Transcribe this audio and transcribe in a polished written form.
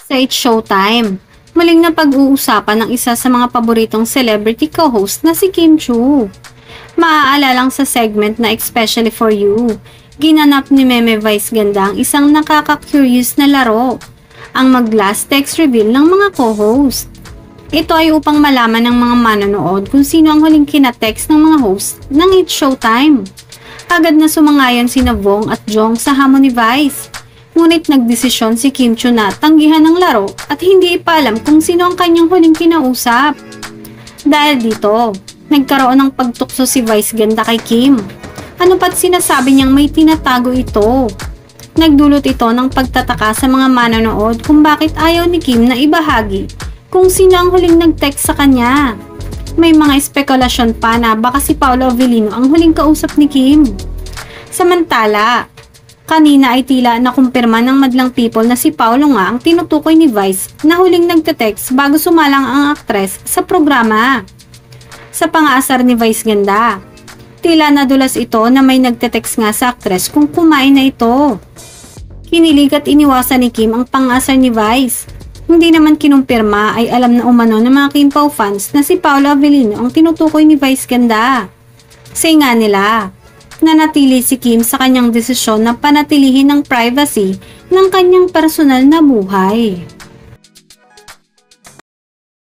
Sa It's Showtime, muling na pag-uusapan ng isa sa mga paboritong celebrity co-host na si Kim Chiu. Maaalalang sa segment na Especially For You, ginanap ni Meme Vice Ganda ang isang nakaka-curious na laro, ang mag-last text reveal ng mga co-host. Ito ay upang malaman ng mga manonood kung sino ang huling kinatext ng mga host ng It's Showtime. Agad na sumangayon sina Vong at Jong sa hamon ni Vice. Ngunit nagdesisyon si Kim Chiu na tanggihan ng laro at hindi ipalam kung sino ang kanyang huling kinausap. Dahil dito, nagkaroon ng pagtukso si Vice Ganda kay Kim. Ano pa't sinasabi niyang may tinatago ito? Nagdulot ito ng pagtataka sa mga manonood kung bakit ayaw ni Kim na ibahagi kung sino ang huling nag-text sa kanya. May mga espekulasyon pa na baka si Paolo Avellino ang huling kausap ni Kim. Samantala, kanina ay tila nakumpirma ng madlang people na si Paolo nga ang tinutukoy ni Vice na huling nagte-text bago sumalang ang aktres sa programa. Sa pangaasar ni Vice Ganda, tila nadulas ito na may nagte-text nga sa aktres kung kumain na ito. Kinilig at iniwasan ni Kim ang pangaasar ni Vice. Hindi naman kinumpirma ay alam na umano ng mga Kim Pao fans na si Paolo Avellino ang tinutukoy ni Vice Ganda. Say nga nila, nanatili si Kim sa kanyang desisyon na panatilihin ang privacy ng kanyang personal na buhay.